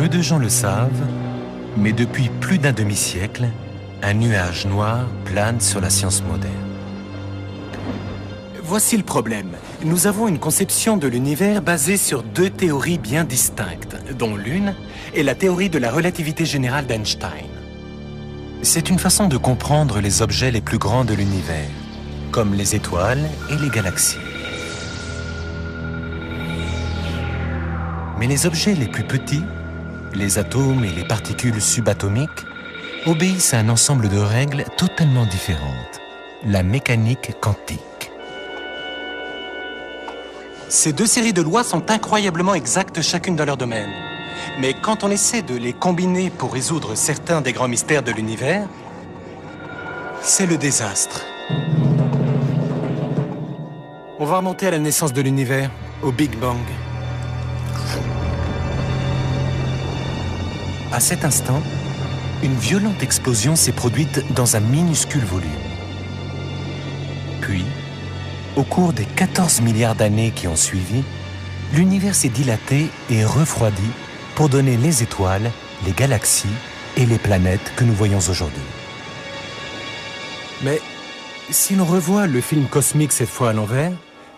Peu de gens le savent, mais depuis plus d'un demi-siècle, un nuage noir plane sur la science moderne. Voici le problème. Nous avons une conception de l'univers basée sur deux théories bien distinctes, dont l'une est la théorie de la relativité générale d'Einstein. C'est une façon de comprendre les objets les plus grands de l'univers, comme les étoiles et les galaxies. Mais les objets les plus petits, les atomes et les particules subatomiques, obéissent à un ensemble de règles totalement différentes, la mécanique quantique. Ces deux séries de lois sont incroyablement exactes chacune dans leur domaine. Mais quand on essaie de les combiner pour résoudre certains des grands mystères de l'univers, c'est le désastre. On va remonter à la naissance de l'univers, au Big Bang. À cet instant, une violente explosion s'est produite dans un minuscule volume. Puis, au cours des 14 milliards d'années qui ont suivi, l'univers s'est dilaté et refroidi pour donner les étoiles, les galaxies et les planètes que nous voyons aujourd'hui. Mais si l'on revoit le film cosmique cette fois à l'envers,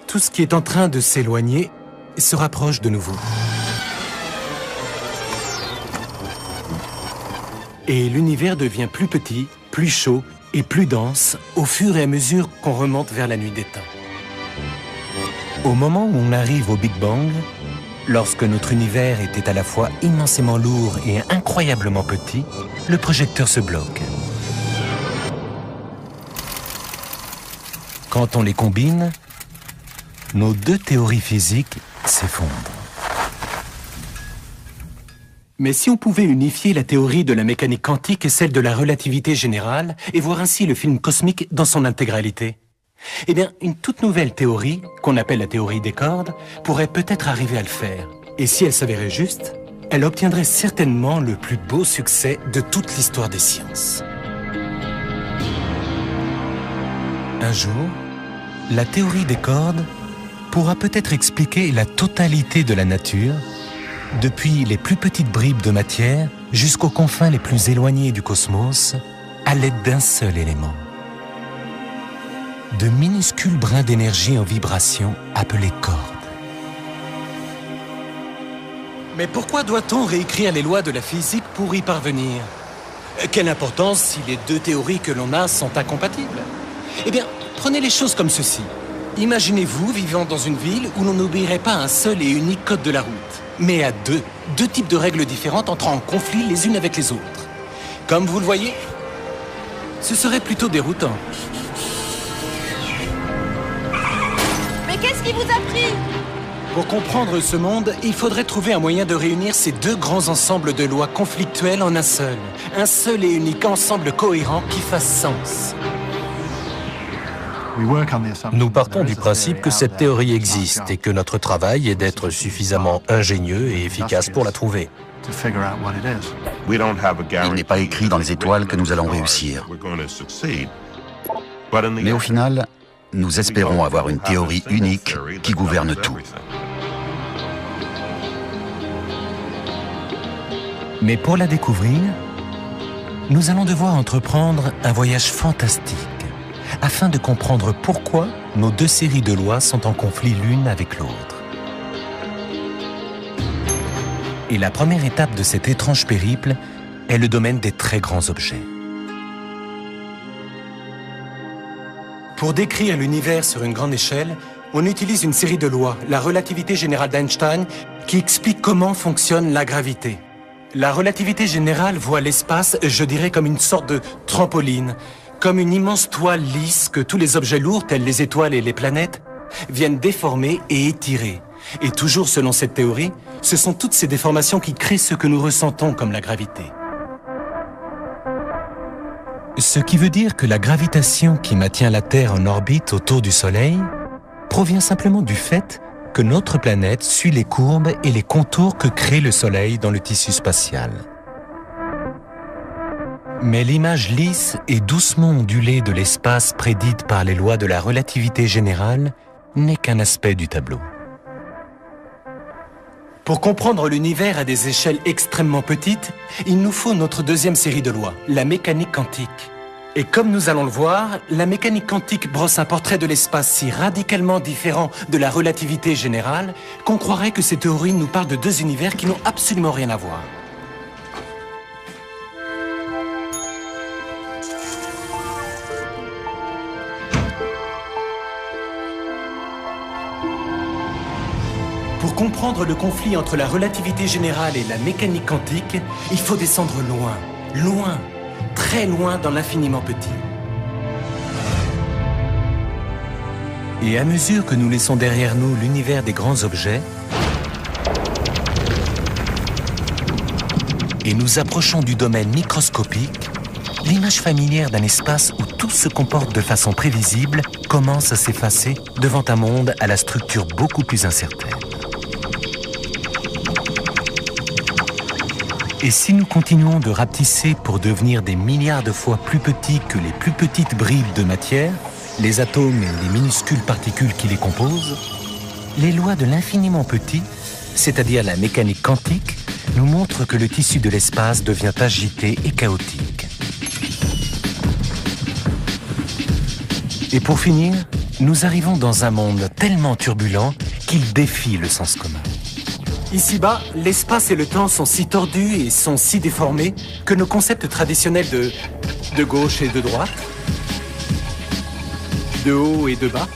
tout ce qui est en train de s'éloigner se rapproche de nouveau. Et l'univers devient plus petit, plus chaud et plus dense au fur et à mesure qu'on remonte vers la nuit des temps. Au moment où on arrive au Big Bang, lorsque notre univers était à la fois immensément lourd et incroyablement petit, le projecteur se bloque. Quand on les combine, nos deux théories physiques s'effondrent. Mais si on pouvait unifier la théorie de la mécanique quantique et celle de la relativité générale, et voir ainsi le film cosmique dans son intégralité, eh bien, une toute nouvelle théorie, qu'on appelle la théorie des cordes, pourrait peut-être arriver à le faire. Et si elle s'avérait juste, elle obtiendrait certainement le plus beau succès de toute l'histoire des sciences. Un jour, la théorie des cordes pourra peut-être expliquer la totalité de la nature, depuis les plus petites bribes de matière jusqu'aux confins les plus éloignés du cosmos, à l'aide d'un seul élément. De minuscules brins d'énergie en vibration appelés cordes. Mais pourquoi doit-on réécrire les lois de la physique pour y parvenir? Quelle importance si les deux théories que l'on a sont incompatibles? Eh bien, prenez les choses comme ceci. Imaginez-vous vivant dans une ville où l'on n'obéirait pas à un seul et unique code de la route, mais à deux types de règles différentes entrant en conflit les unes avec les autres. Comme vous le voyez, ce serait plutôt déroutant. Mais qu'est-ce qui vous a pris? Pour comprendre ce monde, il faudrait trouver un moyen de réunir ces deux grands ensembles de lois conflictuelles en un seul et unique ensemble cohérent qui fasse sens. Nous partons du principe que cette théorie existe et que notre travail est d'être suffisamment ingénieux et efficace pour la trouver. Il n'est pas écrit dans les étoiles que nous allons réussir. Mais au final, nous espérons avoir une théorie unique qui gouverne tout. Mais pour la découvrir, nous allons devoir entreprendre un voyage fantastique afin de comprendre pourquoi nos deux séries de lois sont en conflit l'une avec l'autre. Et la première étape de cet étrange périple est le domaine des très grands objets. Pour décrire l'univers sur une grande échelle, on utilise une série de lois, la relativité générale d'Einstein, qui explique comment fonctionne la gravité. La relativité générale voit l'espace, je dirais, comme une sorte de trampoline, comme une immense toile lisse que tous les objets lourds, tels les étoiles et les planètes, viennent déformer et étirer. Et toujours selon cette théorie, ce sont toutes ces déformations qui créent ce que nous ressentons comme la gravité. Ce qui veut dire que la gravitation qui maintient la Terre en orbite autour du Soleil provient simplement du fait que notre planète suit les courbes et les contours que crée le Soleil dans le tissu spatial. Mais l'image lisse et doucement ondulée de l'espace prédite par les lois de la relativité générale n'est qu'un aspect du tableau. Pour comprendre l'univers à des échelles extrêmement petites, il nous faut notre deuxième série de lois, la mécanique quantique. Et comme nous allons le voir, la mécanique quantique brosse un portrait de l'espace si radicalement différent de la relativité générale qu'on croirait que ces théories nous parlent de deux univers qui n'ont absolument rien à voir. Pour comprendre le conflit entre la relativité générale et la mécanique quantique, il faut descendre loin, loin, très loin dans l'infiniment petit. Et à mesure que nous laissons derrière nous l'univers des grands objets, et nous approchons du domaine microscopique, l'image familière d'un espace où tout se comporte de façon prévisible commence à s'effacer devant un monde à la structure beaucoup plus incertaine. Et si nous continuons de rapetisser pour devenir des milliards de fois plus petits que les plus petites bribes de matière, les atomes et les minuscules particules qui les composent, les lois de l'infiniment petit, c'est-à-dire la mécanique quantique, nous montrent que le tissu de l'espace devient agité et chaotique. Et pour finir, nous arrivons dans un monde tellement turbulent qu'il défie le sens commun. Ici-bas, l'espace et le temps sont si tordus et sont si déformés que nos concepts traditionnels de gauche et de droite, de haut et de bas,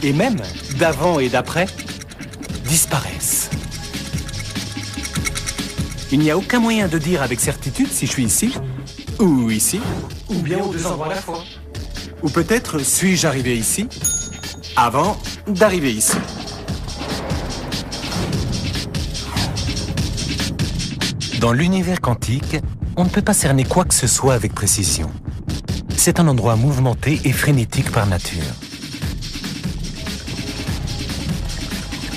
et même d'avant et d'après, disparaissent. Il n'y a aucun moyen de dire avec certitude si je suis ici, ou bien aux deux endroits à la fois. Ou peut-être suis-je arrivé ici avant d'arriver ici. Dans l'univers quantique, on ne peut pas cerner quoi que ce soit avec précision. C'est un endroit mouvementé et frénétique par nature.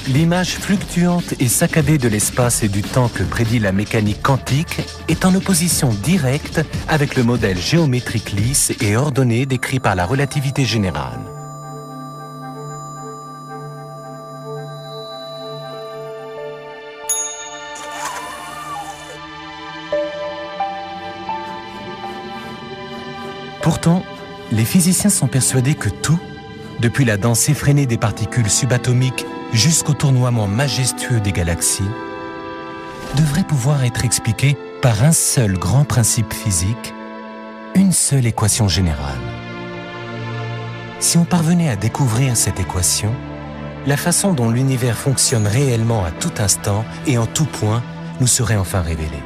L'image fluctuante et saccadée de l'espace et du temps que prédit la mécanique quantique est en opposition directe avec le modèle géométrique lisse et ordonné décrit par la relativité générale. Pourtant, les physiciens sont persuadés que tout, depuis la danse effrénée des particules subatomiques jusqu'au tournoiement majestueux des galaxies, devrait pouvoir être expliqué par un seul grand principe physique, une seule équation générale. Si on parvenait à découvrir cette équation, la façon dont l'univers fonctionne réellement à tout instant et en tout point nous serait enfin révélée.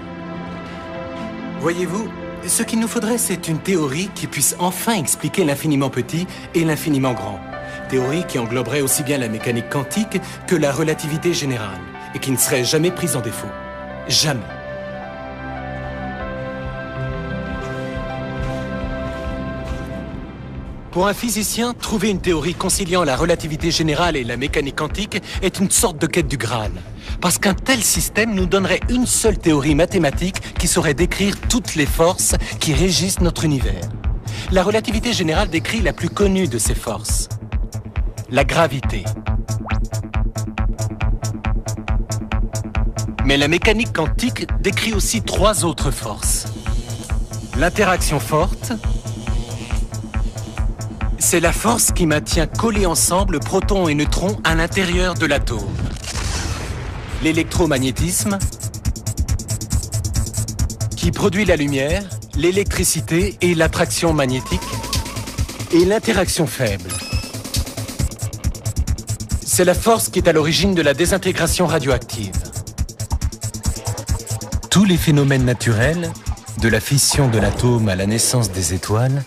Voyez-vous, ce qu'il nous faudrait, c'est une théorie qui puisse enfin expliquer l'infiniment petit et l'infiniment grand. Théorie qui engloberait aussi bien la mécanique quantique que la relativité générale et qui ne serait jamais prise en défaut. Jamais. Pour un physicien, trouver une théorie conciliant la relativité générale et la mécanique quantique est une sorte de quête du Graal. Parce qu'un tel système nous donnerait une seule théorie mathématique qui saurait décrire toutes les forces qui régissent notre univers. La relativité générale décrit la plus connue de ces forces, la gravité. Mais la mécanique quantique décrit aussi trois autres forces. L'interaction forte, c'est la force qui maintient collés ensemble protons et neutrons à l'intérieur de l'atome. L'électromagnétisme, qui produit la lumière, l'électricité et l'attraction magnétique, et l'interaction faible. C'est la force qui est à l'origine de la désintégration radioactive. Tous les phénomènes naturels, de la fission de l'atome à la naissance des étoiles,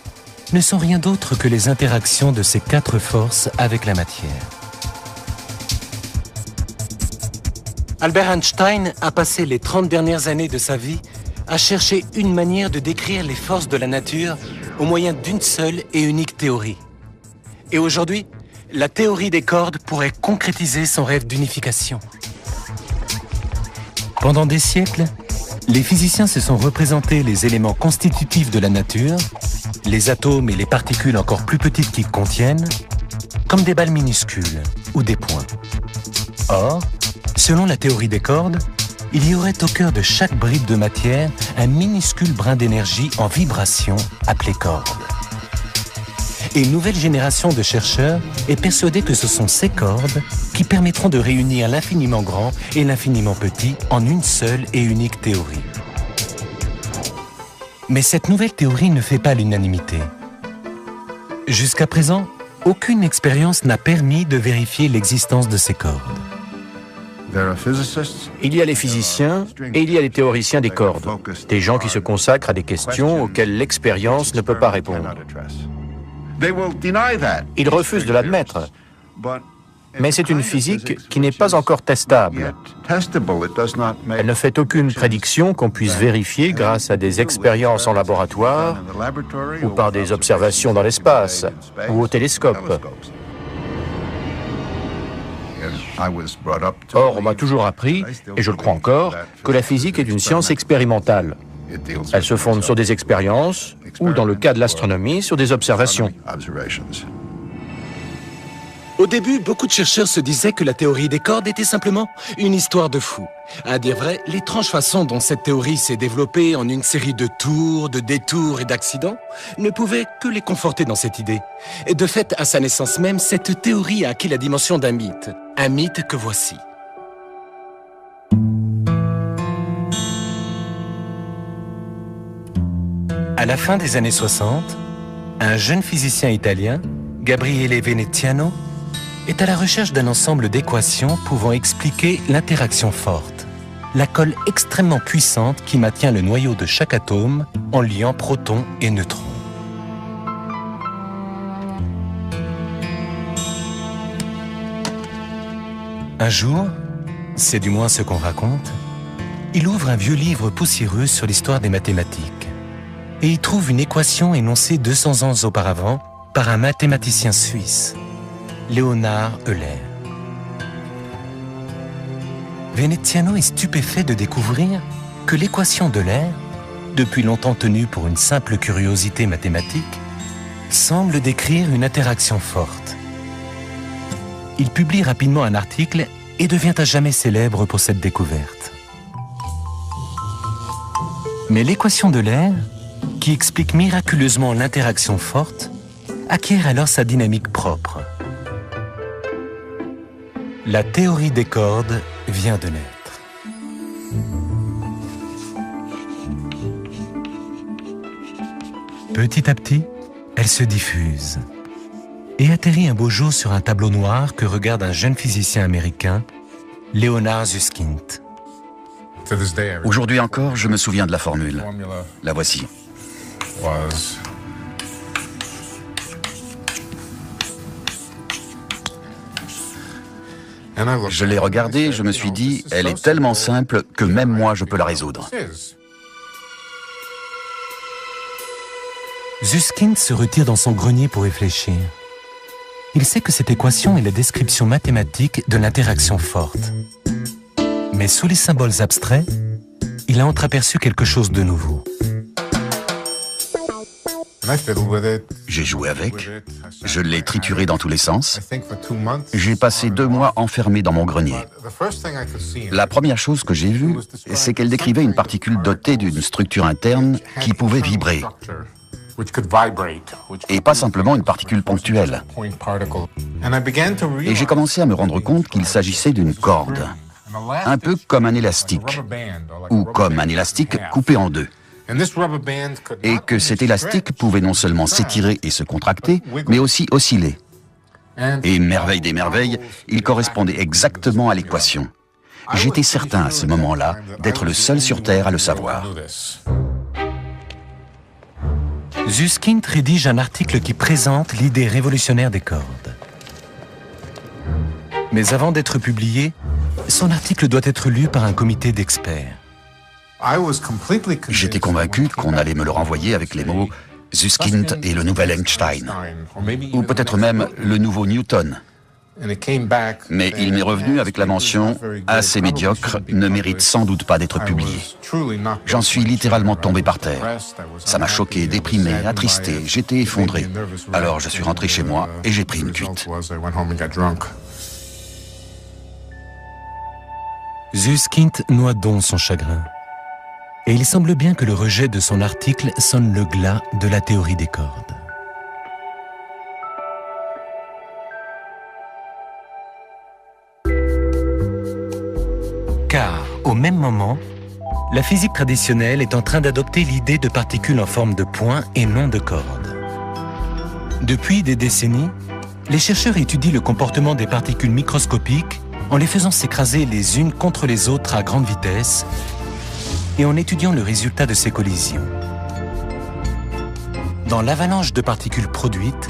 ne sont rien d'autre que les interactions de ces quatre forces avec la matière. Albert Einstein a passé les 30 dernières années de sa vie à chercher une manière de décrire les forces de la nature au moyen d'une seule et unique théorie. Et aujourd'hui, la théorie des cordes pourrait concrétiser son rêve d'unification. Pendant des siècles, les physiciens se sont représentés les éléments constitutifs de la nature les atomes et les particules encore plus petites qu'ils contiennent, comme des balles minuscules ou des points. Or, selon la théorie des cordes, il y aurait au cœur de chaque bribe de matière un minuscule brin d'énergie en vibration appelé corde. Et une nouvelle génération de chercheurs est persuadée que ce sont ces cordes qui permettront de réunir l'infiniment grand et l'infiniment petit en une seule et unique théorie. Mais cette nouvelle théorie ne fait pas l'unanimité. Jusqu'à présent, aucune expérience n'a permis de vérifier l'existence de ces cordes. Il y a les physiciens et il y a les théoriciens des cordes, des gens qui se consacrent à des questions auxquelles l'expérience ne peut pas répondre. Ils refusent de l'admettre, mais c'est une physique qui n'est pas encore testable. Elle ne fait aucune prédiction qu'on puisse vérifier grâce à des expériences en laboratoire ou par des observations dans l'espace ou au télescope. Or, on m'a toujours appris, et je le crois encore, que la physique est une science expérimentale. Elle se fonde sur des expériences, ou dans le cas de l'astronomie, sur des observations. Au début, beaucoup de chercheurs se disaient que la théorie des cordes était simplement une histoire de fou. À dire vrai, l'étrange façon dont cette théorie s'est développée en une série de tours, de détours et d'accidents ne pouvait que les conforter dans cette idée. Et de fait, à sa naissance même, cette théorie a acquis la dimension d'un mythe que voici. À la fin des années 60, un jeune physicien italien, Gabriele Veneziano, est à la recherche d'un ensemble d'équations pouvant expliquer l'interaction forte, la colle extrêmement puissante qui maintient le noyau de chaque atome en liant protons et neutrons. Un jour, c'est du moins ce qu'on raconte, il ouvre un vieux livre poussiéreux sur l'histoire des mathématiques et y trouve une équation énoncée 200 ans auparavant par un mathématicien suisse, Leonhard Euler. Veneziano est stupéfait de découvrir que l'équation d'Euler, depuis longtemps tenue pour une simple curiosité mathématique, semble décrire une interaction forte. Il publie rapidement un article et devient à jamais célèbre pour cette découverte. Mais l'équation d'Euler, qui explique miraculeusement l'interaction forte, acquiert alors sa dynamique propre. La théorie des cordes vient de naître. Petit à petit, elle se diffuse et atterrit un beau jour sur un tableau noir que regarde un jeune physicien américain, Leonard Susskind. Aujourd'hui encore, je me souviens de la formule. La voici. Je l'ai regardée, je me suis dit, elle est tellement simple que même moi je peux la résoudre. Susskind se retire dans son grenier pour réfléchir. Il sait que cette équation est la description mathématique de l'interaction forte. Mais sous les symboles abstraits, il a entreaperçu quelque chose de nouveau. J'ai joué avec, je l'ai trituré dans tous les sens. J'ai passé 2 mois enfermé dans mon grenier. La première chose que j'ai vue, c'est qu'elle décrivait une particule dotée d'une structure interne qui pouvait vibrer. Et pas simplement une particule ponctuelle. Et j'ai commencé à me rendre compte qu'il s'agissait d'une corde, un peu comme un élastique, ou comme un élastique coupé en 2. Et que cet élastique pouvait non seulement s'étirer et se contracter, mais aussi osciller. Et merveille des merveilles, il correspondait exactement à l'équation. J'étais certain à ce moment-là d'être le seul sur Terre à le savoir. Susskind rédige un article qui présente l'idée révolutionnaire des cordes. Mais avant d'être publié, son article doit être lu par un comité d'experts. J'étais convaincu qu'on allait me le renvoyer avec les mots « Susskind et le nouvel Einstein », ou peut-être même « le nouveau Newton ». Mais il m'est revenu avec la mention « assez médiocre, ne mérite sans doute pas d'être publié ». J'en suis littéralement tombé par terre. Ça m'a choqué, déprimé, attristé, j'étais effondré. Alors je suis rentré chez moi et j'ai pris une cuite. Susskind noie donc son chagrin. Et il semble bien que le rejet de son article sonne le glas de la théorie des cordes. Car, au même moment, la physique traditionnelle est en train d'adopter l'idée de particules en forme de points et non de cordes. Depuis des décennies, les chercheurs étudient le comportement des particules microscopiques en les faisant s'écraser les unes contre les autres à grande vitesse et en étudiant le résultat de ces collisions. Dans l'avalanche de particules produites,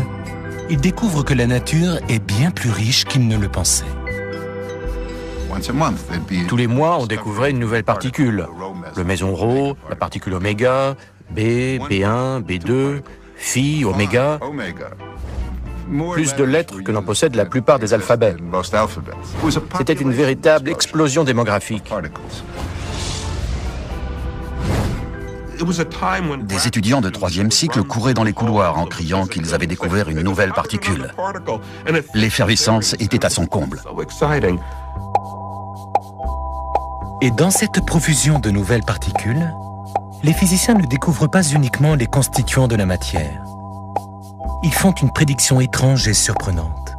ils découvrent que la nature est bien plus riche qu'ils ne le pensaient. Tous les mois, on découvrait une nouvelle particule. Le méson ρ, la particule oméga, B, B1, B2, phi, oméga. Plus de lettres que n'en possèdent la plupart des alphabets. C'était une véritable explosion démographique. Des étudiants de 3e cycle couraient dans les couloirs en criant qu'ils avaient découvert une nouvelle particule. L'effervescence était à son comble. Et dans cette profusion de nouvelles particules, les physiciens ne découvrent pas uniquement les constituants de la matière. Ils font une prédiction étrange et surprenante.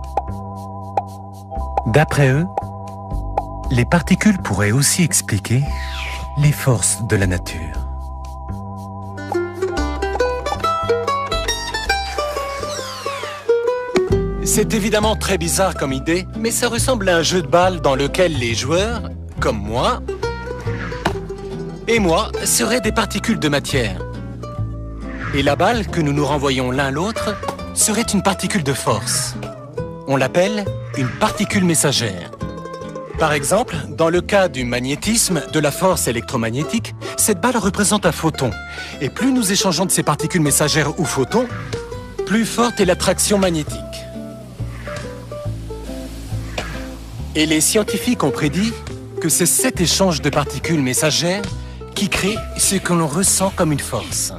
D'après eux, les particules pourraient aussi expliquer les forces de la nature. C'est évidemment très bizarre comme idée, mais ça ressemble à un jeu de balle dans lequel les joueurs, comme moi, et moi, seraient des particules de matière. Et la balle que nous nous renvoyons l'un l'autre serait une particule de force. On l'appelle une particule messagère. Par exemple, dans le cas du magnétisme, de la force électromagnétique, cette balle représente un photon. Et plus nous échangeons de ces particules messagères ou photons, plus forte est l'attraction magnétique. Et les scientifiques ont prédit que c'est cet échange de particules messagères qui crée ce que l'on ressent comme une force.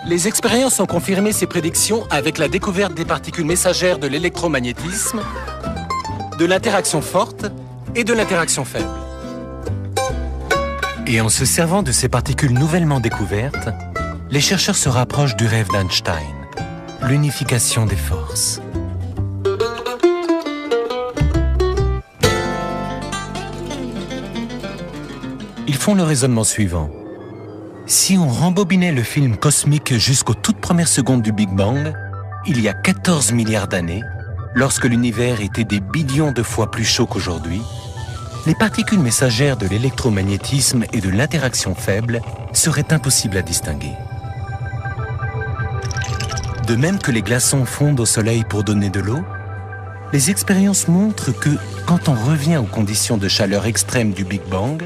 Les expériences ont confirmé ces prédictions avec la découverte des particules messagères de l'électromagnétisme, de l'interaction forte et de l'interaction faible. Et en se servant de ces particules nouvellement découvertes, les chercheurs se rapprochent du rêve d'Einstein, l'unification des forces. Ils font le raisonnement suivant. Si on rembobinait le film cosmique jusqu'aux toutes premières secondes du Big Bang, il y a 14 milliards d'années, lorsque l'univers était des billions de fois plus chaud qu'aujourd'hui, les particules messagères de l'électromagnétisme et de l'interaction faible seraient impossibles à distinguer. De même que les glaçons fondent au soleil pour donner de l'eau, les expériences montrent que, quand on revient aux conditions de chaleur extrême du Big Bang,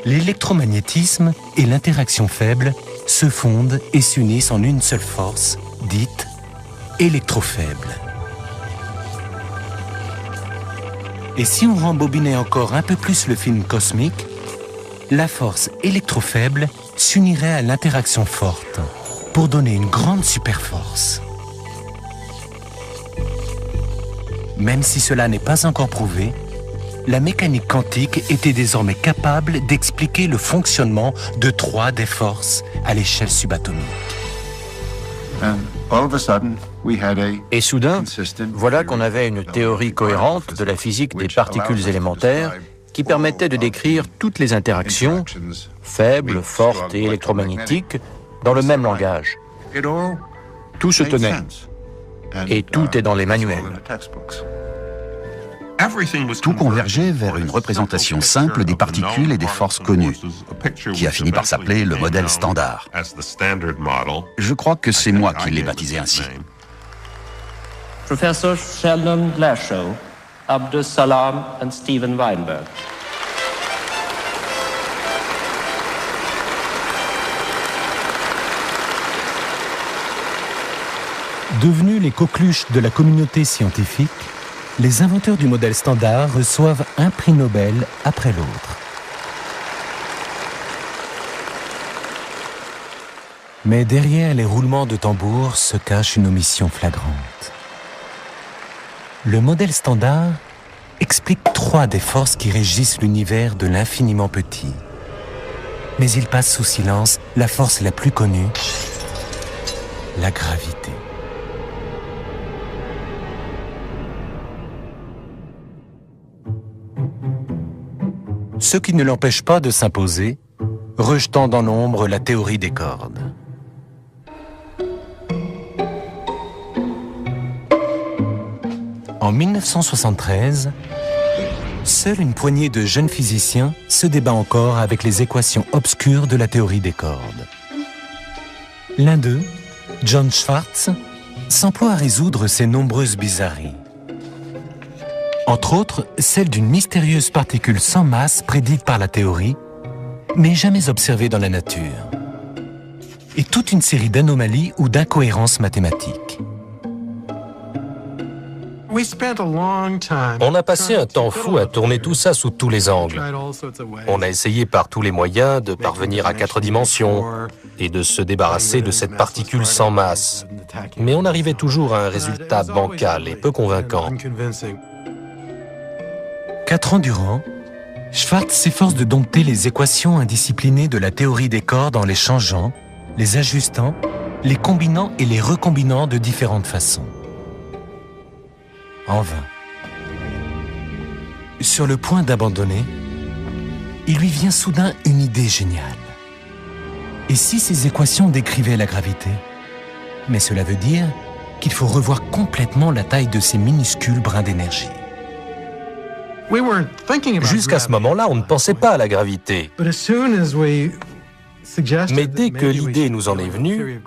l'électromagnétisme et l'interaction faible se fondent et s'unissent en une seule force, dite électrofaible. Et si on rembobinait encore un peu plus le film cosmique, la force électrofaible s'unirait à l'interaction forte pour donner une grande superforce. Même si cela n'est pas encore prouvé, la mécanique quantique était désormais capable d'expliquer le fonctionnement de 3 des forces à l'échelle subatomique. Et soudain, voilà qu'on avait une théorie cohérente de la physique des particules élémentaires qui permettait de décrire toutes les interactions, faibles, fortes et électromagnétiques, dans le même langage. Tout se tenait. Et tout est dans les manuels. Tout convergeait vers une représentation simple des particules et des forces connues, qui a fini par s'appeler le modèle standard. Je crois que c'est moi qui l'ai baptisé ainsi. Professor Sheldon Glashow, Abdus Salam and Steven Weinberg. Devenus les coqueluches de la communauté scientifique, les inventeurs du modèle standard reçoivent un prix Nobel après l'autre. Mais derrière les roulements de tambour se cache une omission flagrante. Le modèle standard explique 3 des forces qui régissent l'univers de l'infiniment petit. Mais il passe sous silence la force la plus connue, la gravité. Ce qui ne l'empêche pas de s'imposer, rejetant dans l'ombre la théorie des cordes. En 1973, seule une poignée de jeunes physiciens se débat encore avec les équations obscures de la théorie des cordes. L'un d'eux, John Schwartz, s'emploie à résoudre ces nombreuses bizarreries. Entre autres, celle d'une mystérieuse particule sans masse prédite par la théorie, mais jamais observée dans la nature. Et toute une série d'anomalies ou d'incohérences mathématiques. On a passé un temps fou à tourner tout ça sous tous les angles. On a essayé par tous les moyens de parvenir à 4 dimensions et de se débarrasser de cette particule sans masse. Mais on arrivait toujours à un résultat bancal et peu convaincant. 4 ans durant, Schwartz s'efforce de dompter les équations indisciplinées de la théorie des cordes en les changeant, les ajustant, les combinant et les recombinant de différentes façons. En vain. Sur le point d'abandonner, il lui vient soudain une idée géniale. Et si ces équations décrivaient la gravité? Mais cela veut dire qu'il faut revoir complètement la taille de ces minuscules brins d'énergie. Jusqu'à ce moment-là, on ne pensait pas à la gravité. Mais dès que l'idée nous en est venue,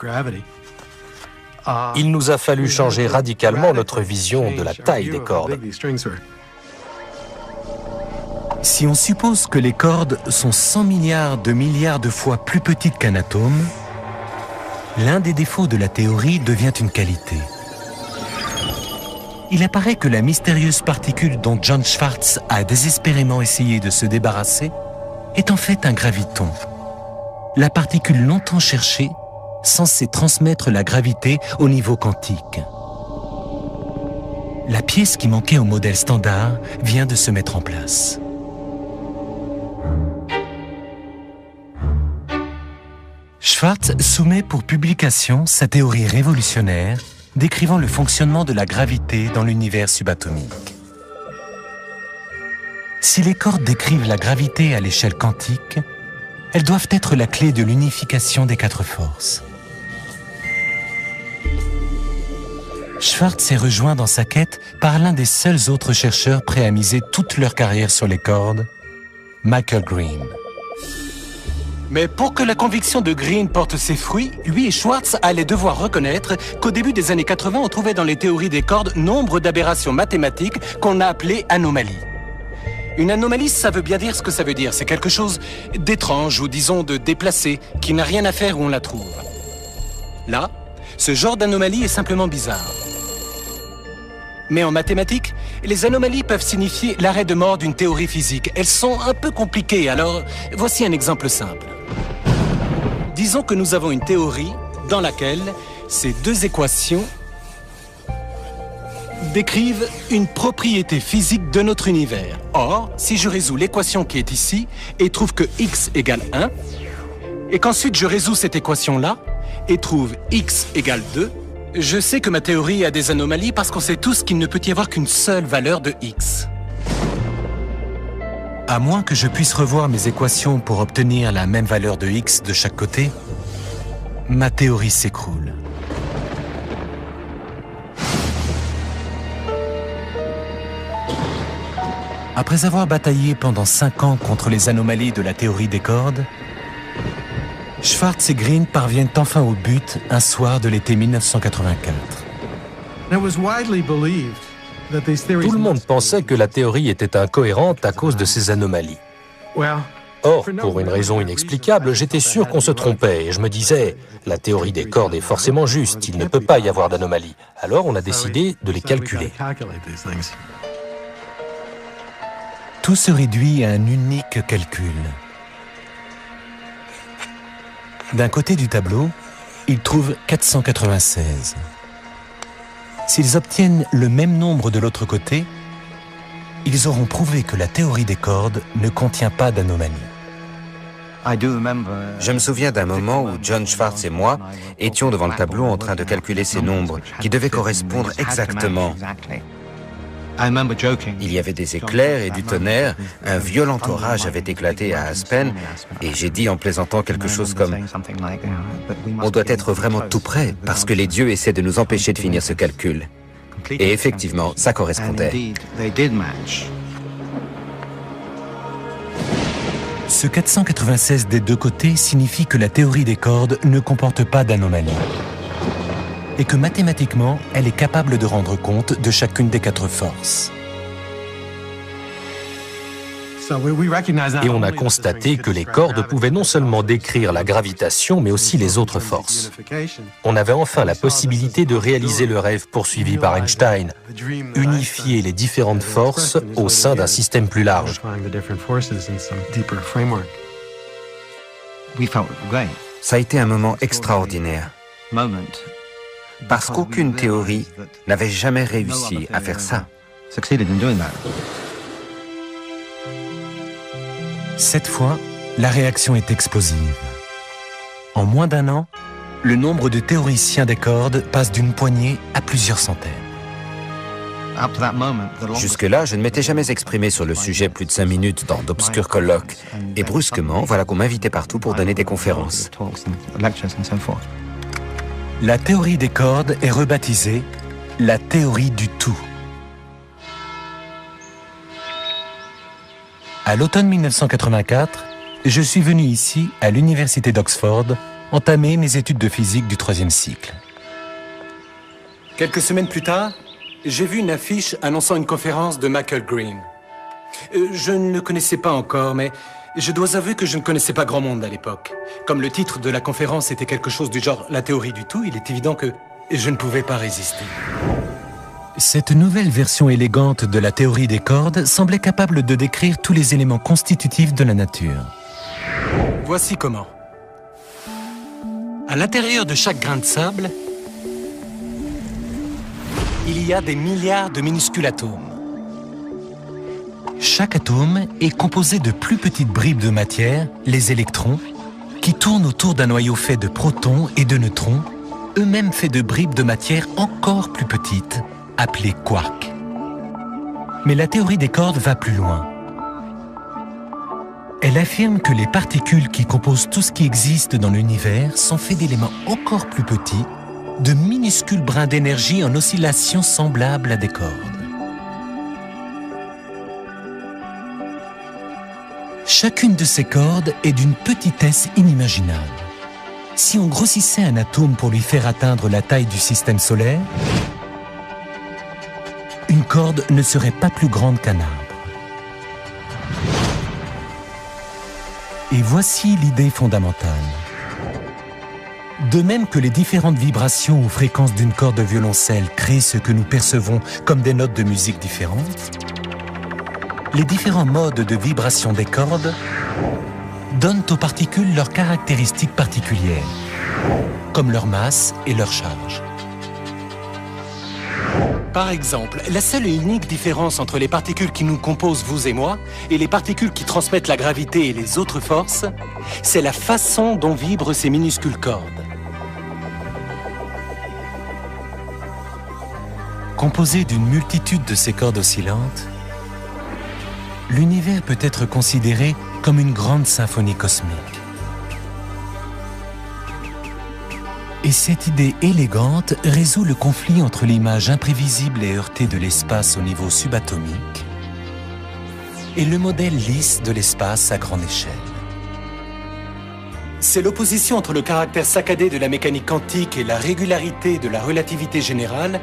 il nous a fallu changer radicalement notre vision de la taille des cordes. Si on suppose que les cordes sont 100 milliards de fois plus petites qu'un atome, l'un des défauts de la théorie devient une qualité. Il apparaît que la mystérieuse particule dont John Schwartz a désespérément essayé de se débarrasser est en fait un graviton. La particule longtemps cherchée, censée transmettre la gravité au niveau quantique. La pièce qui manquait au modèle standard vient de se mettre en place. Schwartz soumet pour publication sa théorie révolutionnaire décrivant le fonctionnement de la gravité dans l'univers subatomique. Si les cordes décrivent la gravité à l'échelle quantique, elles doivent être la clé de l'unification des 4 forces. Schwartz est rejoint dans sa quête par l'un des seuls autres chercheurs prêts à miser toute leur carrière sur les cordes, Michael Green. Mais pour que la conviction de Green porte ses fruits, lui et Schwartz allaient devoir reconnaître qu'au début des années 80, on trouvait dans les théories des cordes nombre d'aberrations mathématiques qu'on a appelées anomalies. Une anomalie, ça veut bien dire ce que ça veut dire. C'est quelque chose d'étrange ou disons de déplacé, qui n'a rien à faire où on la trouve. Là, ce genre d'anomalie est simplement bizarre. Mais en mathématiques, les anomalies peuvent signifier l'arrêt de mort d'une théorie physique. Elles sont un peu compliquées, alors voici un exemple simple. Disons que nous avons une théorie dans laquelle ces 2 équations décrivent une propriété physique de notre univers. Or, si je résous l'équation qui est ici et trouve que x égale 1, et qu'ensuite je résous cette équation-là et trouve x égale 2, je sais que ma théorie a des anomalies parce qu'on sait tous qu'il ne peut y avoir qu'une seule valeur de x. À moins que je puisse revoir mes équations pour obtenir la même valeur de x de chaque côté, ma théorie s'écroule. Après avoir bataillé pendant 5 ans contre les anomalies de la théorie des cordes, Schwartz et Green parviennent enfin au but un soir de l'été 1984. Tout le monde pensait que la théorie était incohérente à cause de ces anomalies. Or, pour une raison inexplicable, j'étais sûr qu'on se trompait et je me disais, la théorie des cordes est forcément juste, il ne peut pas y avoir d'anomalie. Alors on a décidé de les calculer. Tout se réduit à un unique calcul. D'un côté du tableau, ils trouvent 496. S'ils obtiennent le même nombre de l'autre côté, ils auront prouvé que la théorie des cordes ne contient pas d'anomalie. Je me souviens d'un moment où John Schwartz et moi étions devant le tableau en train de calculer ces nombres qui devaient correspondre exactement. Il y avait des éclairs et du tonnerre, un violent orage avait éclaté à Aspen, et j'ai dit en plaisantant quelque chose comme « On doit être vraiment tout près, parce que les dieux essaient de nous empêcher de finir ce calcul. » Et effectivement, ça correspondait. Ce 496 des deux côtés signifie que la théorie des cordes ne comporte pas d'anomalie et que mathématiquement, elle est capable de rendre compte de chacune des quatre forces. Et on a constaté que les cordes pouvaient non seulement décrire la gravitation, mais aussi les autres forces. On avait enfin la possibilité de réaliser le rêve poursuivi par Einstein, unifier les différentes forces au sein d'un système plus large. Ça a été un moment extraordinaire, parce qu'aucune théorie n'avait jamais réussi à faire ça. Cette fois, la réaction est explosive. En moins d'un an, le nombre de théoriciens des cordes passe d'une poignée à plusieurs centaines. Jusque-là, je ne m'étais jamais exprimé sur le sujet plus de 5 minutes dans d'obscurs colloques. Et brusquement, voilà qu'on m'invitait partout pour donner des conférences. La théorie des cordes est rebaptisée la théorie du tout. À l'automne 1984, je suis venu ici, à l'université d'Oxford, entamer mes études de physique du 3e cycle. Quelques semaines plus tard, j'ai vu une affiche annonçant une conférence de Michael Green. Je ne le connaissais pas encore, mais je dois avouer que je ne connaissais pas grand monde à l'époque. Comme le titre de la conférence était quelque chose du genre « La théorie du tout », il est évident que je ne pouvais pas résister. Cette nouvelle version élégante de la théorie des cordes semblait capable de décrire tous les éléments constitutifs de la nature. Voici comment. À l'intérieur de chaque grain de sable, il y a des milliards de minuscules atomes. Chaque atome est composé de plus petites bribes de matière, les électrons, qui tournent autour d'un noyau fait de protons et de neutrons, eux-mêmes faits de bribes de matière encore plus petites, appelées quarks. Mais la théorie des cordes va plus loin. Elle affirme que les particules qui composent tout ce qui existe dans l'univers sont faits d'éléments encore plus petits, de minuscules brins d'énergie en oscillation semblables à des cordes. Chacune de ces cordes est d'une petitesse inimaginable. Si on grossissait un atome pour lui faire atteindre la taille du système solaire, une corde ne serait pas plus grande qu'un arbre. Et voici l'idée fondamentale. De même que les différentes vibrations ou fréquences d'une corde de violoncelle créent ce que nous percevons comme des notes de musique différentes, les différents modes de vibration des cordes donnent aux particules leurs caractéristiques particulières, comme leur masse et leur charge. Par exemple, la seule et unique différence entre les particules qui nous composent, vous et moi, et les particules qui transmettent la gravité et les autres forces, c'est la façon dont vibrent ces minuscules cordes. Composé d'une multitude de ces cordes oscillantes, l'univers peut être considéré comme une grande symphonie cosmique. Et cette idée élégante résout le conflit entre l'image imprévisible et heurtée de l'espace au niveau subatomique et le modèle lisse de l'espace à grande échelle. C'est l'opposition entre le caractère saccadé de la mécanique quantique et la régularité de la relativité générale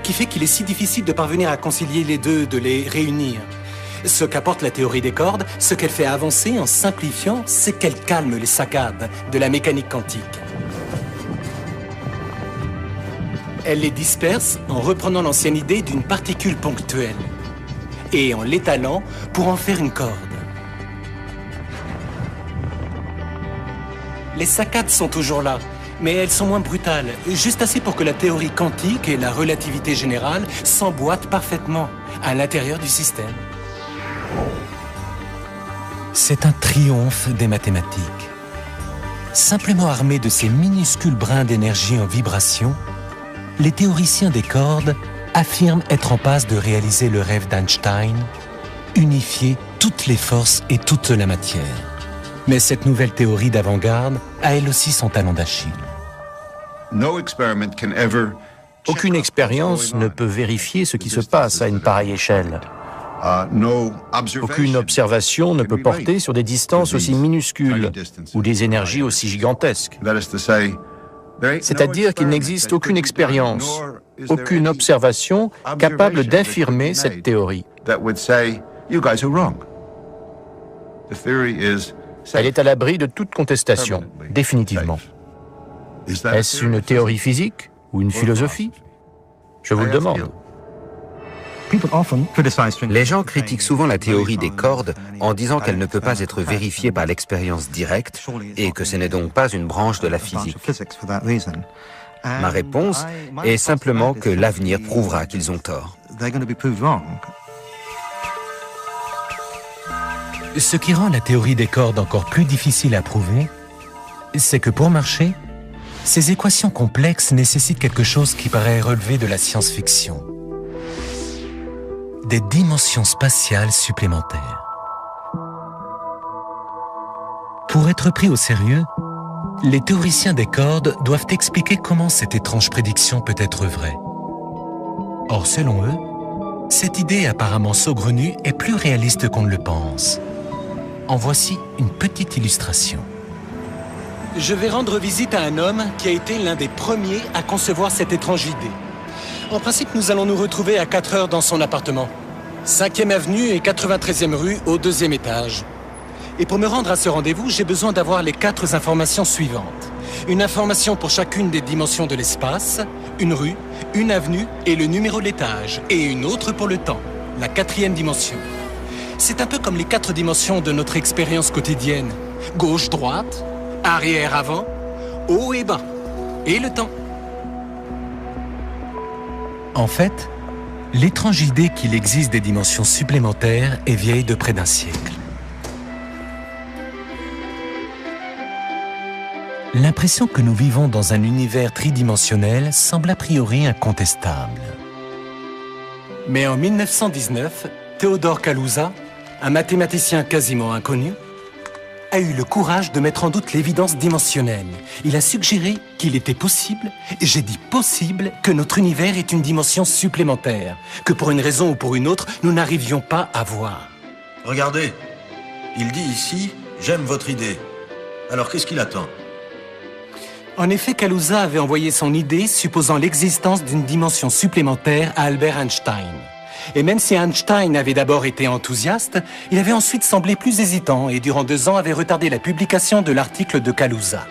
qui fait qu'il est si difficile de parvenir à concilier les deux, de les réunir. Ce qu'apporte la théorie des cordes, ce qu'elle fait avancer en simplifiant, c'est qu'elle calme les saccades de la mécanique quantique. Elle les disperse en reprenant l'ancienne idée d'une particule ponctuelle et en l'étalant pour en faire une corde. Les saccades sont toujours là, mais elles sont moins brutales, juste assez pour que la théorie quantique et la relativité générale s'emboîtent parfaitement à l'intérieur du système. C'est un triomphe des mathématiques. Simplement armés de ces minuscules brins d'énergie en vibration, les théoriciens des cordes affirment être en passe de réaliser le rêve d'Einstein, unifier toutes les forces et toute la matière. Mais cette nouvelle théorie d'avant-garde a elle aussi son talon d'Achille. Aucune expérience ne peut vérifier ce qui se passe à une pareille échelle. Aucune observation ne peut porter sur des distances aussi minuscules ou des énergies aussi gigantesques. C'est-à-dire qu'il n'existe aucune expérience, aucune observation capable d'infirmer cette théorie. Elle est à l'abri de toute contestation, définitivement. Est-ce une théorie physique ou une philosophie? Je vous le demande. Les gens critiquent souvent la théorie des cordes en disant qu'elle ne peut pas être vérifiée par l'expérience directe et que ce n'est donc pas une branche de la physique. Ma réponse est simplement que l'avenir prouvera qu'ils ont tort. Ce qui rend la théorie des cordes encore plus difficile à prouver, c'est que pour marcher, ces équations complexes nécessitent quelque chose qui paraît relever de la science-fiction. Des dimensions spatiales supplémentaires. Pour être pris au sérieux, les théoriciens des cordes doivent expliquer comment cette étrange prédiction peut être vraie. Or, selon eux, cette idée apparemment saugrenue est plus réaliste qu'on ne le pense. En voici une petite illustration. Je vais rendre visite à un homme qui a été l'un des premiers à concevoir cette étrange idée. En principe, nous allons nous retrouver à 4 heures dans son appartement. 5e avenue et 93e rue au 2e étage. Et pour me rendre à ce rendez-vous, j'ai besoin d'avoir les 4 informations suivantes. Une information pour chacune des dimensions de l'espace, une rue, une avenue et le numéro de l'étage. Et une autre pour le temps, la 4e dimension. C'est un peu comme les 4 dimensions de notre expérience quotidienne. Gauche, droite, arrière, avant, haut et bas. Et le temps. En fait, l'étrange idée qu'il existe des dimensions supplémentaires est vieille de près d'un siècle. L'impression que nous vivons dans un univers tridimensionnel semble a priori incontestable. Mais en 1919, Theodore Kaluza, un mathématicien quasiment inconnu, a eu le courage de mettre en doute l'évidence dimensionnelle. Il a suggéré qu'il était possible, et j'ai dit possible, que notre univers est une dimension supplémentaire, que pour une raison ou pour une autre, nous n'arrivions pas à voir. Regardez, il dit ici « J'aime votre idée ». Alors qu'est-ce qu'il attend? En effet, Kaluza avait envoyé son idée supposant l'existence d'une dimension supplémentaire à Albert Einstein. Et même si Einstein avait d'abord été enthousiaste, il avait ensuite semblé plus hésitant et durant 2 ans avait retardé la publication de l'article de Kaluza.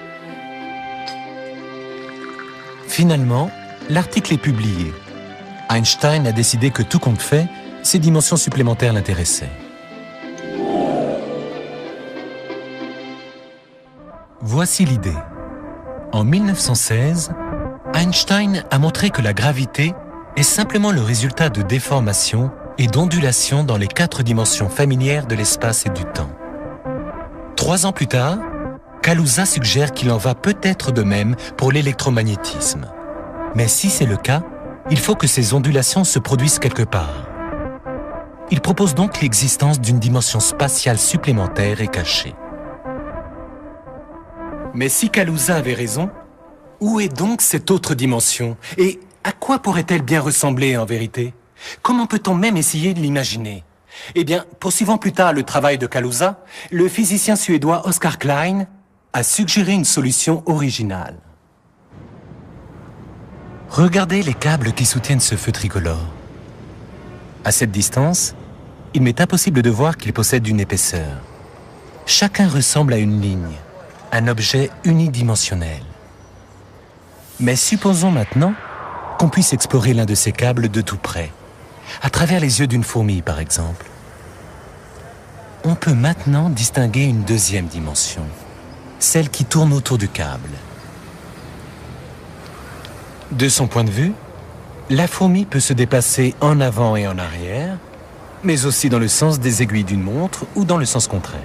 Finalement, l'article est publié. Einstein a décidé que tout compte fait, ces dimensions supplémentaires l'intéressaient. Voici l'idée. En 1916, Einstein a montré que la gravité est simplement le résultat de déformations et d'ondulations dans les 4 dimensions familières de l'espace et du temps. 3 ans plus tard, Kaluza suggère qu'il en va peut-être de même pour l'électromagnétisme. Mais si c'est le cas, il faut que ces ondulations se produisent quelque part. Il propose donc l'existence d'une dimension spatiale supplémentaire et cachée. Mais si Kaluza avait raison, où est donc cette autre dimension? Et à quoi pourrait-elle bien ressembler en vérité? Comment peut-on même essayer de l'imaginer? Eh bien, poursuivant plus tard le travail de Kaluza, le physicien suédois Oskar Klein a suggéré une solution originale. Regardez les câbles qui soutiennent ce feu tricolore. À cette distance, il m'est impossible de voir qu'ils possèdent une épaisseur. Chacun ressemble à une ligne, un objet unidimensionnel. Mais supposons maintenant qu'on puisse explorer l'un de ces câbles de tout près, à travers les yeux d'une fourmi par exemple. On peut maintenant distinguer une deuxième dimension, celle qui tourne autour du câble. De son point de vue, la fourmi peut se déplacer en avant et en arrière, mais aussi dans le sens des aiguilles d'une montre ou dans le sens contraire.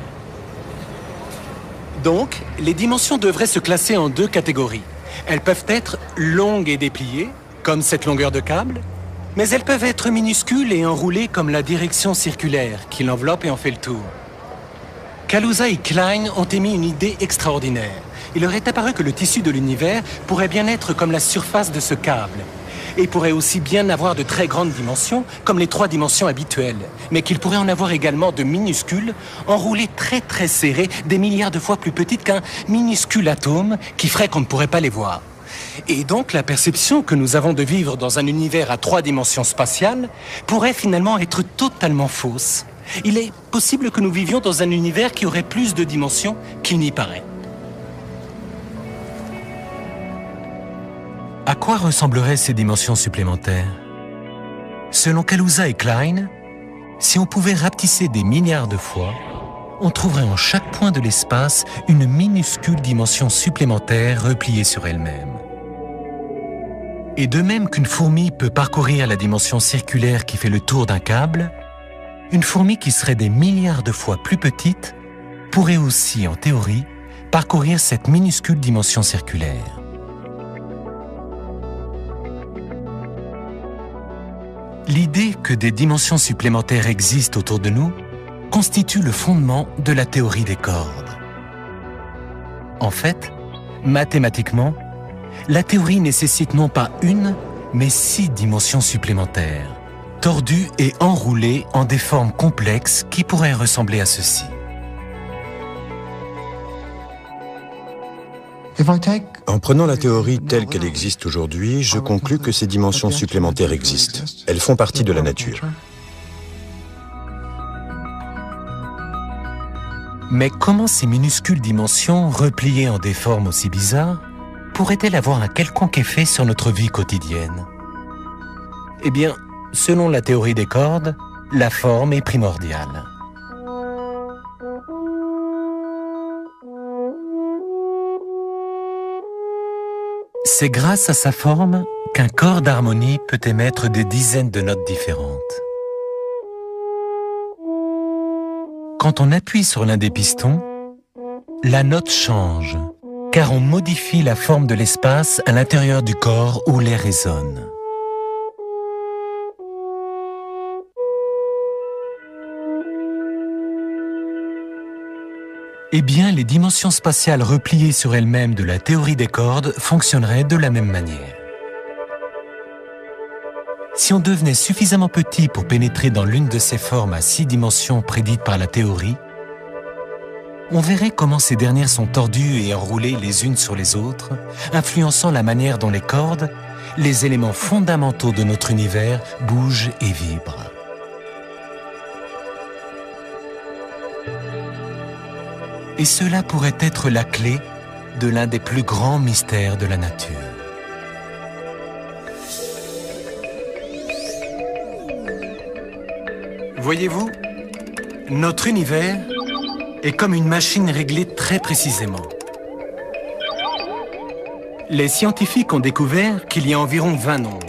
Donc, les dimensions devraient se classer en deux catégories. Elles peuvent être longues et dépliées, comme cette longueur de câble, mais elles peuvent être minuscules et enroulées comme la direction circulaire qui l'enveloppe et en fait le tour. Kaluza et Klein ont émis une idée extraordinaire. Il leur est apparu que le tissu de l'univers pourrait bien être comme la surface de ce câble, et pourrait aussi bien avoir de très grandes dimensions, comme les 3 dimensions habituelles, mais qu'il pourrait en avoir également de minuscules, enroulées très très serrées, des milliards de fois plus petites qu'un minuscule atome, qui ferait qu'on ne pourrait pas les voir. Et donc la perception que nous avons de vivre dans un univers à 3 dimensions spatiales pourrait finalement être totalement fausse. Il est possible que nous vivions dans un univers qui aurait plus de dimensions qu'il n'y paraît. À quoi ressembleraient ces dimensions supplémentaires? Selon Kaluza et Klein, si on pouvait rapetisser des milliards de fois, on trouverait en chaque point de l'espace une minuscule dimension supplémentaire repliée sur elle-même. Et de même qu'une fourmi peut parcourir la dimension circulaire qui fait le tour d'un câble, une fourmi qui serait des milliards de fois plus petite pourrait aussi, en théorie, parcourir cette minuscule dimension circulaire. L'idée que des dimensions supplémentaires existent autour de nous constitue le fondement de la théorie des cordes. En fait, mathématiquement, la théorie nécessite non pas une, mais 6 dimensions supplémentaires, tordues et enroulées en des formes complexes qui pourraient ressembler à ceci. En prenant la théorie telle qu'elle existe aujourd'hui, je conclus que ces dimensions supplémentaires existent. Elles font partie de la nature. Mais comment ces minuscules dimensions, repliées en des formes aussi bizarres, pourraient-elles avoir un quelconque effet sur notre vie quotidienne? Eh bien, selon la théorie des cordes, la forme est primordiale. C'est grâce à sa forme qu'un corps d'harmonie peut émettre des dizaines de notes différentes. Quand on appuie sur l'un des pistons, la note change, car on modifie la forme de l'espace à l'intérieur du corps où l'air résonne. Eh bien, les dimensions spatiales repliées sur elles-mêmes de la théorie des cordes fonctionneraient de la même manière. Si on devenait suffisamment petit pour pénétrer dans l'une de ces formes à 6 dimensions prédites par la théorie, on verrait comment ces dernières sont tordues et enroulées les unes sur les autres, influençant la manière dont les cordes, les éléments fondamentaux de notre univers, bougent et vibrent. Et cela pourrait être la clé de l'un des plus grands mystères de la nature. Voyez-vous, notre univers est comme une machine réglée très précisément. Les scientifiques ont découvert qu'il y a environ 20 nombres.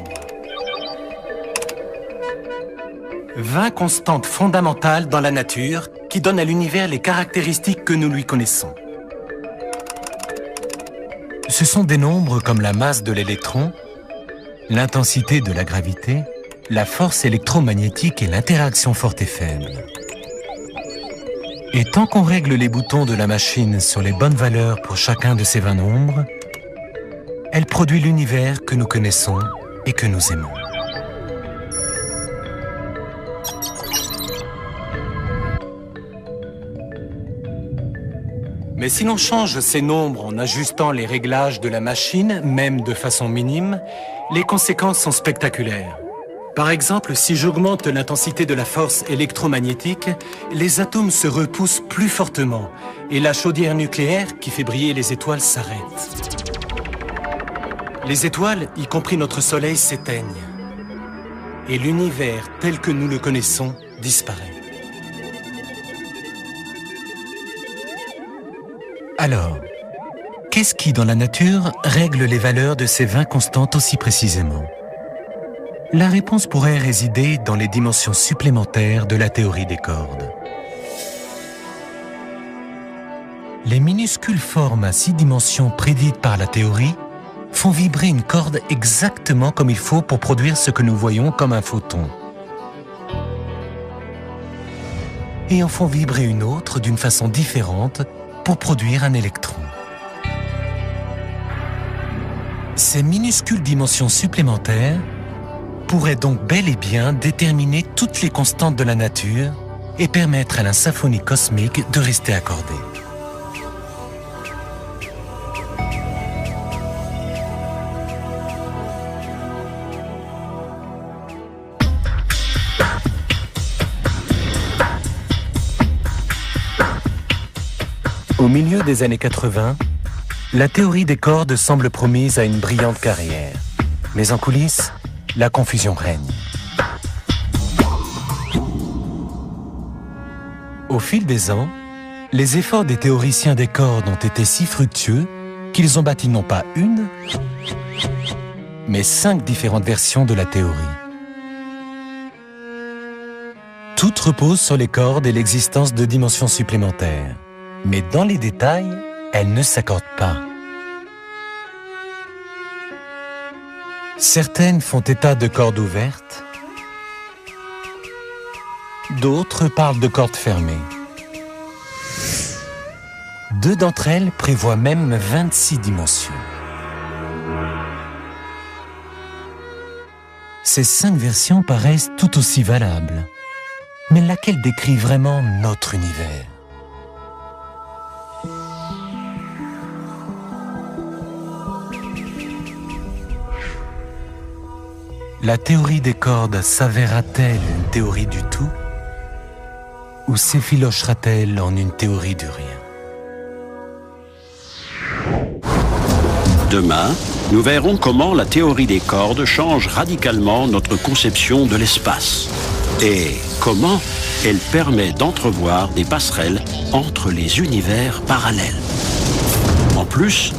20 constantes fondamentales dans la nature qui donnent à l'univers les caractéristiques que nous lui connaissons. Ce sont des nombres comme la masse de l'électron, l'intensité de la gravité, la force électromagnétique et l'interaction forte et faible. Et tant qu'on règle les boutons de la machine sur les bonnes valeurs pour chacun de ces 20 nombres, elle produit l'univers que nous connaissons et que nous aimons. Mais si l'on change ces nombres en ajustant les réglages de la machine, même de façon minime, les conséquences sont spectaculaires. Par exemple, si j'augmente l'intensité de la force électromagnétique, les atomes se repoussent plus fortement et la chaudière nucléaire qui fait briller les étoiles s'arrête. Les étoiles, y compris notre Soleil, s'éteignent et l'univers tel que nous le connaissons disparaît. Alors, qu'est-ce qui, dans la nature, règle les valeurs de ces 20 constantes aussi précisément? La réponse pourrait résider dans les dimensions supplémentaires de la théorie des cordes. Les minuscules formes à 6 dimensions prédites par la théorie font vibrer une corde exactement comme il faut pour produire ce que nous voyons comme un photon. Et en font vibrer une autre d'une façon différente pour produire un électron. Ces minuscules dimensions supplémentaires pourraient donc bel et bien déterminer toutes les constantes de la nature et permettre à la symphonie cosmique de rester accordée. Au milieu des années 80, la théorie des cordes semble promise à une brillante carrière. Mais en coulisses, la confusion règne. Au fil des ans, les efforts des théoriciens des cordes ont été si fructueux qu'ils ont bâti non pas une, mais 5 différentes versions de la théorie. Toutes reposent sur les cordes et l'existence de dimensions supplémentaires. Mais dans les détails, elles ne s'accordent pas. Certaines font état de cordes ouvertes, d'autres parlent de cordes fermées. 2 d'entre elles prévoient même 26 dimensions. Ces 5 versions paraissent tout aussi valables, mais laquelle décrit vraiment notre univers ? La théorie des cordes s'avérera-t-elle une théorie du tout ou s'effilochera-t-elle en une théorie du rien? Demain, nous verrons comment la théorie des cordes change radicalement notre conception de l'espace et comment elle permet d'entrevoir des passerelles entre les univers parallèles. En plus,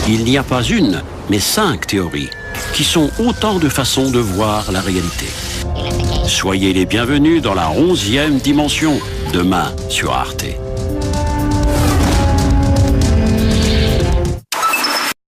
il n'y a pas une, mais 5 théories qui sont autant de façons de voir la réalité. Soyez les bienvenus dans la 11e dimension, demain sur Arte.